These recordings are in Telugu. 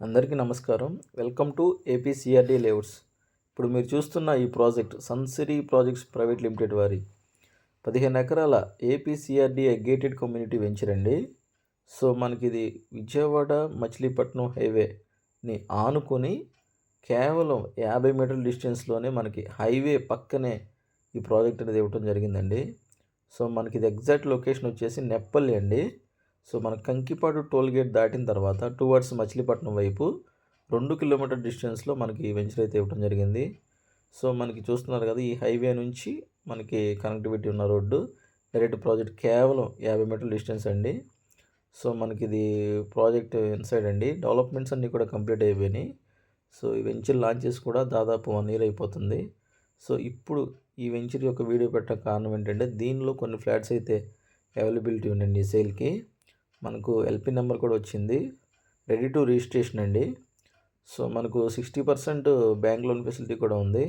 అందరికీ నమస్కారం. Welcome to ఏపీసీఆర్డీ layouts. ఇప్పుడు మీరు చూస్తున్న ఈ project Sunsiri projects private limited వారి 15 ఎకరాల ఏపీసీఆర్డీ గేటెడ్ కమ్యూనిటీ వెంచర్ అండి. సో మనకి ఇది విజయవాడ మచిలీపట్నం హైవేని ఆనుకొని కేవలం 50 మీటర్ల డిస్టెన్స్లోనే మనకి హైవే పక్కనే ఈ ప్రాజెక్ట్ అనేది ఇవ్వటం జరిగిందండి. సో మనకి ఇది ఎగ్జాక్ట్ లొకేషన్ వచ్చేసి నెప్పల్లి అండి. సో మన కంకిపాడు టోల్ గేట్ దాటిన తర్వాత టువర్డ్స్ మచిలీపట్నం వైపు 2 కిలోమీటర్ డిస్టెన్స్లో మనకి ఈ వెంచర్ అయితే ఇవ్వడం జరిగింది. సో మనకి చూస్తున్నారు కదా, ఈ హైవే నుంచి మనకి కనెక్టివిటీ ఉన్న రోడ్డు డైరెక్ట్ ప్రాజెక్ట్ కేవలం 50 మీటర్ల డిస్టెన్స్ అండి. సో మనకి ఇది ప్రాజెక్ట్ ఇన్సైడ్ అండి. డెవలప్మెంట్స్ అన్నీ కూడా కంప్లీట్ అయిపోయినాయి. సో ఈ వెంచర్ లాంచ్ చేసి కూడా దాదాపు 1 ఇయర్ అయిపోతుంది. సో ఇప్పుడు ఈ వెంచర్ యొక్క వీడియో పెట్టడం కారణం ఏంటంటే, దీనిలో కొన్ని ఫ్లాట్స్ అయితే అవైలబిలిటీ ఉండండి సేల్కి. మనకు ఎల్పి నెంబర్ కూడా వచ్చింది, రెడీ టు రిజిస్ట్రేషన్ అండి. సో మనకు 60% బ్యాంక్ లోన్ ఫెసిలిటీ కూడా ఉంది.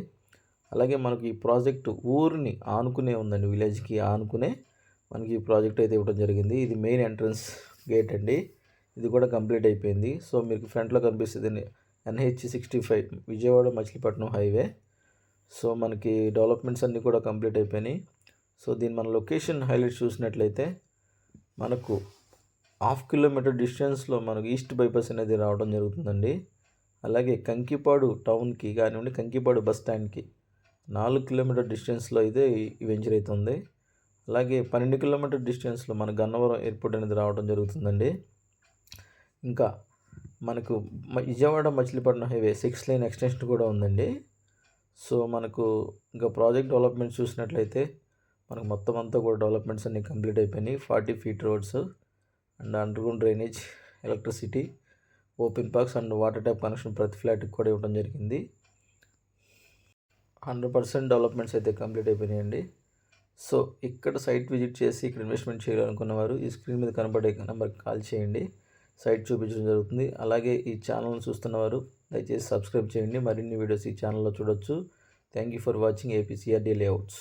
అలాగే మనకి ఈ ప్రాజెక్టు ఊరిని ఆనుకునే ఉందండి, విలేజ్కి ఆనుకునే మనకి ఈ ప్రాజెక్ట్ అయితే ఇవ్వడం జరిగింది. ఇది మెయిన్ ఎంట్రన్స్ గేట్ అండి, ఇది కూడా కంప్లీట్ అయిపోయింది. సో మీకు ఫ్రంట్లో కనిపిస్తుంది NH65 Vijayawada Machilipatnam highway. So మనకి డెవలప్మెంట్స్ అన్నీ కూడా కంప్లీట్ అయిపోయినాయి. సో దీని మన లొకేషన్ హైలైట్ చూసినట్లయితే మనకు 1/2 కిలోమీటర్ డిస్టెన్స్లో మనకు ఈస్ట్ బైపాస్ అనేది రావడం జరుగుతుందండి. అలాగే కంకిపాడు టౌన్కి కానివ్వండి, కంకిపాడు బస్ స్టాండ్కి 4 కిలోమీటర్ డిస్టెన్స్లో అయితే ఈ వెంచర్ అయితే ఉంది. అలాగే 12 కిలోమీటర్ డిస్టెన్స్లో మన గన్నవరం ఎయిర్పోర్ట్ అనేది రావడం జరుగుతుందండి. ఇంకా మనకు Vijayawada Machilipatnam highway 6 line extension కూడా ఉందండి. సో మనకు ఇంకా ప్రాజెక్ట్ డెవలప్మెంట్స్ చూసినట్లయితే మనకు మొత్తం అంతా కూడా డెవలప్మెంట్స్ అన్నీ కంప్లీట్ అయిపోయినాయి. 40 feet roads and underground drainage, electricity, open parks and water tap connection ప్రతి ఫ్లాట్కి కూడా ఇవ్వడం జరిగింది. 100% డెవలప్మెంట్స్ అయితే కంప్లీట్ అయిపోయినాయండి. సో ఇక్కడ సైట్ విజిట్ చేసి ఇక్కడ ఇన్వెస్ట్మెంట్ చేయాలనుకున్నవారు ఈ స్క్రీన్ మీద కనబడే నెంబర్కి కాల్ చేయండి, సైట్ చూపించడం జరుగుతుంది. అలాగే ఈ ఛానల్ని చూస్తున్నవారు దయచేసి సబ్స్క్రైబ్ చేయండి, మరిన్ని వీడియోస్ ఈ ఛానల్లో చూడొచ్చు. Thank you for watching ఏపీసీఆర్డీ layouts.